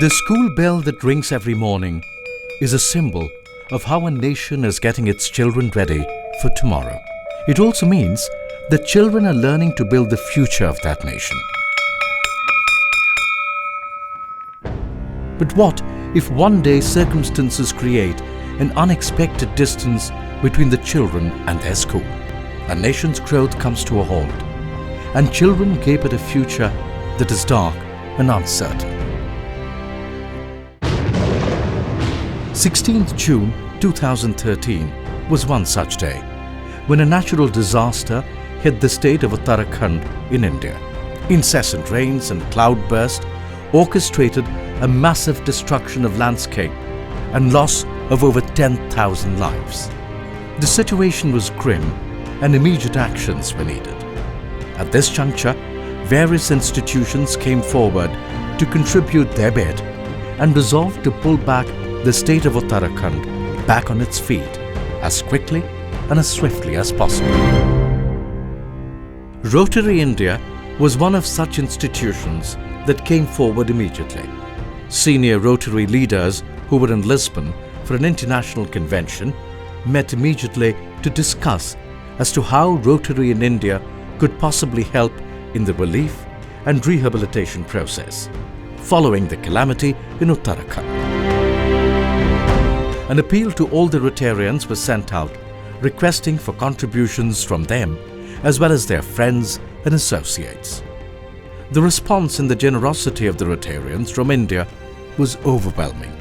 The school bell that rings every morning is a symbol of how a nation is getting its children ready for tomorrow. It also means that children are learning to build the future of that nation. But what if one day circumstances create an unexpected distance between the children and their school? A nation's growth comes to a halt, and children gape at a future that is dark and uncertain. 16th June 2013 was one such day when a natural disaster hit the state of Uttarakhand in India. Incessant rains and cloudburst orchestrated a massive destruction of landscape and loss of over 10,000 lives. The situation was grim and immediate actions were needed. At this juncture, various institutions came forward to contribute their bit and resolved to pull back the state of Uttarakhand back on its feet as quickly and as swiftly as possible. Rotary India was one of such institutions that came forward immediately. Senior Rotary leaders who were in Lisbon for an international convention met immediately to discuss as to how Rotary in India could possibly help in the relief and rehabilitation process following the calamity in Uttarakhand. An appeal to all the Rotarians was sent out, requesting for contributions from them as well as their friends and associates. The response and the generosity of the Rotarians from India was overwhelming.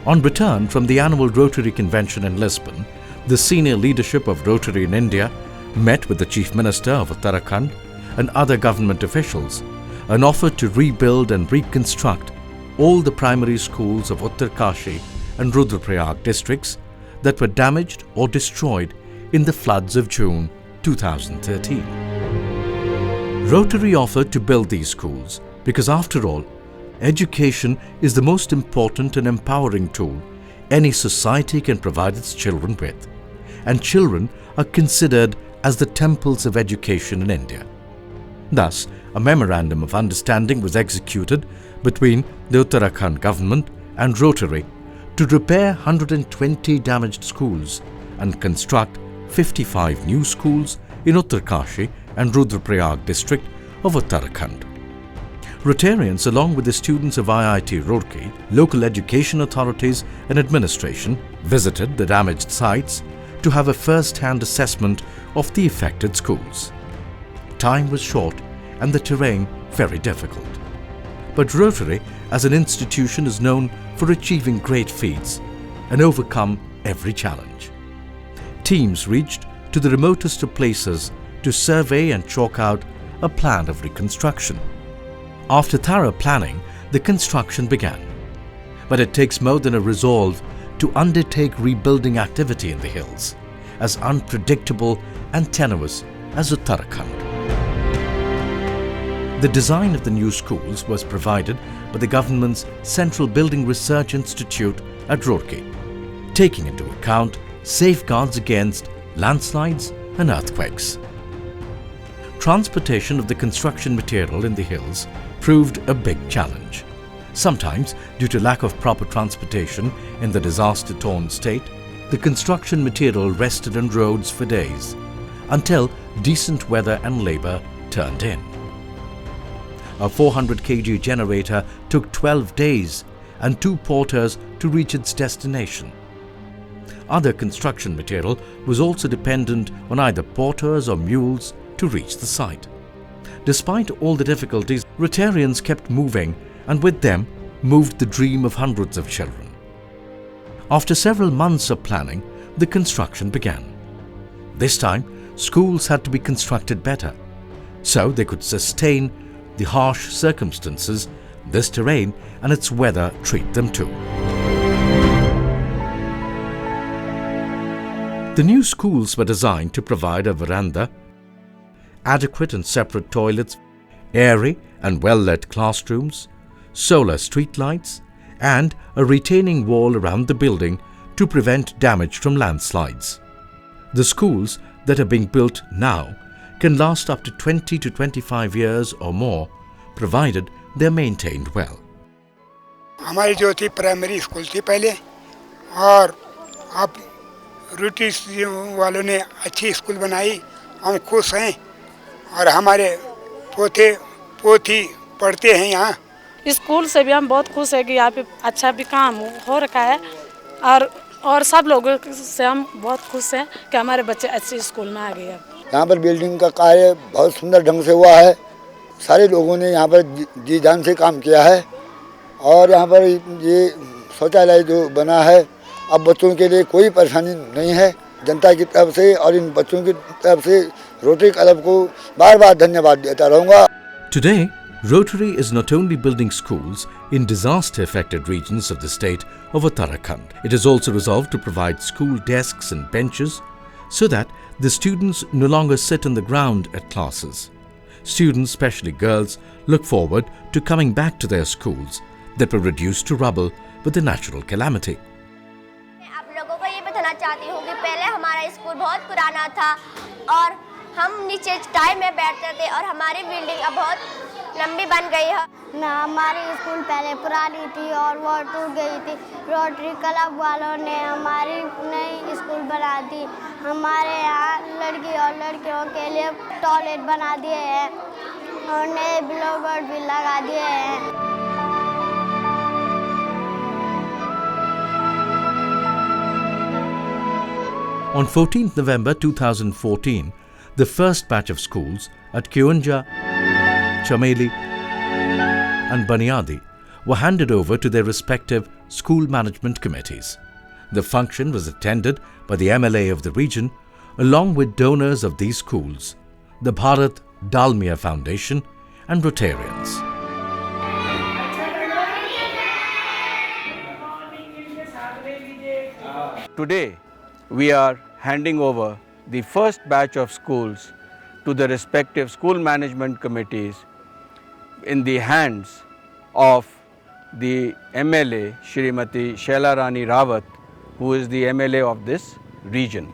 On return from the annual Rotary Convention in Lisbon, the senior leadership of Rotary in India met with the Chief Minister of Uttarakhand and other government officials and offered to rebuild and reconstruct all the primary schools of Uttarkashi and Rudraprayag districts that were damaged or destroyed in the floods of June 2013. Rotary offered to build these schools because, after all, education is the most important and empowering tool any society can provide its children with, and children are considered as the temples of education in India. Thus, a memorandum of understanding was executed between the Uttarakhand government and Rotary to repair 120 damaged schools and construct 55 new schools in Uttarkashi and Rudraprayag district of Uttarakhand. Rotarians, along with the students of IIT Roorkee, local education authorities and administration, visited the damaged sites to have a first-hand assessment of the affected schools. Time was short and the terrain very difficult. But Rotary as an institution is known for achieving great feats and overcome every challenge. Teams reached to the remotest of places to survey and chalk out a plan of reconstruction. After thorough planning, the construction began. But it takes more than a resolve to undertake rebuilding activity in the hills, as unpredictable and tenuous as Uttarakhand. The design of the new schools was provided by the government's Central Building Research Institute at Roorkee, taking into account safeguards against landslides and earthquakes. Transportation of the construction material in the hills proved a big challenge. Sometimes, due to lack of proper transportation in the disaster-torn state, the construction material rested on roads for days, until decent weather and labor turned in. A 400 kg generator took 12 days and 2 porters to reach its destination. Other construction material was also dependent on either porters or mules to reach the site. Despite all the difficulties, Rotarians kept moving, and with them moved the dream of hundreds of children. After several months of planning, the construction began. This time, schools had to be constructed better, so they could sustain the harsh circumstances this terrain and its weather treat them to. The new schools were designed to provide a veranda, adequate and separate toilets, airy and well-lit classrooms, solar street lights, and a retaining wall around the building to prevent damage from landslides. The schools that are being built now can last up to 20 to 25 years or more, provided they are maintained well. हमारी जो थी primary school थी पहले, और अब rotary वालों ने अच्छी स्कूल बनाई, हम खुश हैं। और हमारे पोते पोती पढ़ते हैं यहाँ। स्कूल से भी हम बहुत खुश हैं कि यहाँ पे अच्छा भी काम हो रखा है, और सब लोगों से हम बहुत खुश हैं कि हमारे बच्चे अच्छे स्कूल में आ गए। अब यहाँ पर बिल्डिंग का कार्य बहुत सुंदर ढंग से हुआ है। सारे लोगों ने यहाँ पर जी जान से काम किया है, और यहाँ पर ये शौचालय जो बना है, अब बच्चों के लिए कोई परेशानी नहीं है। जनता की तरफ से और इन बच्चों की तरफ से रोटरी क्लब को बार बार धन्यवाद देता रहूँगा। Today, Rotary is not only building schools in disaster-affected regions of the state of Uttarakhand. It has also resolved to provide school desks and benches so that the students no longer sit on the ground at classes. Students, especially girls, look forward to coming back to their schools that were reduced to rubble with the natural calamity. आप लोगों को ये बताना चाहती हूँ कि पहले हमारा स्कूल बहुत पुराना था और हम नीचे टाइम में बैठते थे, और हमारी बिल्डिंग अब बहुत लंबी बन गई है ना। हमारी स्कूल पहले पुरानी थी और वो टूट गई थी। रोटरी क्लब वालों ने हमारी नई स्कूल बना दी। हमारे यहाँ लड़की और लड़कियों के लिए टॉयलेट बना दिए हैं और नए ब्लूबोर्ड भी लगा दिए हैं। On 14th November 2014, the first batch of schools at Kyunja, Chameli and Baniadi were handed over to their respective school management committees. The function was attended by the MLA of the region along with donors of these schools, the Bharat Dalmia Foundation and Rotarians. Today, we are handing over the first batch of schools to the respective school management committees in the hands of the MLA, Shrimati Shaila Rani Rawat, who is the MLA of this region.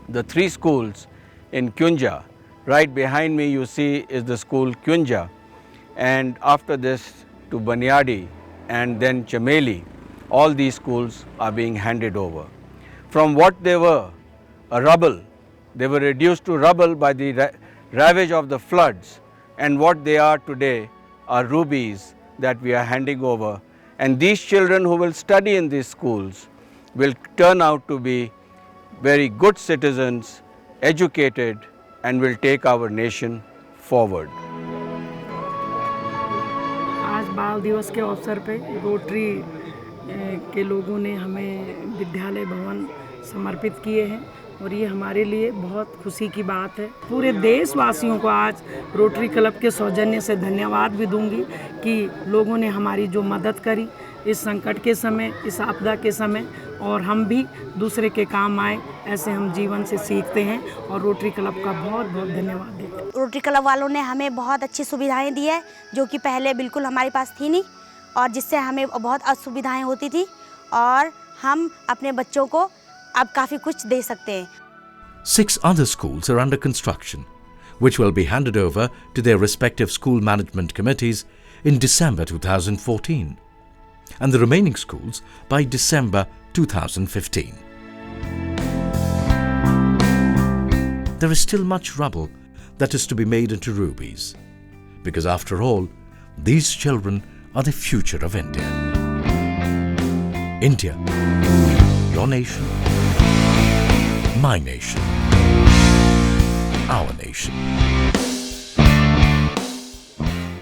The three schools in Kyunja, right behind me you see is the school Kyunja, and after this to Baniadi and then Chameli, all these schools are being handed over. From what they were, a rubble, they were reduced to rubble by the ravage of the floods, and what they are today are rubies that we are handing over. And these children who will study in these schools will turn out to be very good citizens, educated, and will take our nation forward. आज बाल दिवस के अवसर पे rotary के लोगों ने हमें विद्यालय भवन समर्पित किए हैं, और ये हमारे लिए बहुत खुशी की बात है। पूरे देशवासियों को आज रोटरी क्लब के सौजन्य से धन्यवाद भी दूंगी कि लोगों ने हमारी जो मदद करी इस संकट के समय, इस आपदा के समय, और हम भी दूसरे के काम आए, ऐसे हम जीवन से सीखते हैं, और रोटरी क्लब का बहुत बहुत धन्यवाद देते हैं। रोटरी क्लब वालों ने हमें बहुत अच्छी सुविधाएं दी है जो कि पहले बिल्कुल हमारे पास थी नहीं, और जिससे हमें बहुत असुविधाएं होती थी, और हम अपने बच्चों को अब काफ़ी कुछ दे सकते हैं। 6 other schools are under construction, which will be handed over to their respective school management committees in December 2014, and the remaining schools by December 2015. There is still much rubble that is to be made into rubies, because after all, these children are the future of India. India, your nation, my nation, our nation.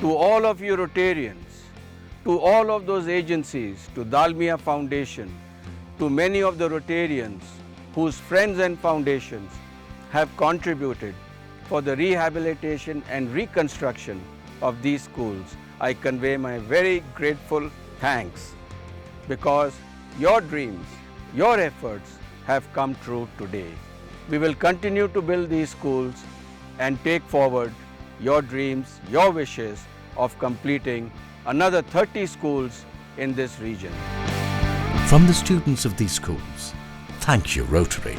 To all of you Rotarians, to all of those agencies, to Dalmia Foundation, to many of the Rotarians whose friends and foundations have contributed for the rehabilitation and reconstruction of these schools, I convey my very grateful thanks, because your dreams, your efforts have come true today. We will continue to build these schools and take forward your dreams, your wishes of completing another 30 schools in this region. From the students of these schools, thank you, Rotary.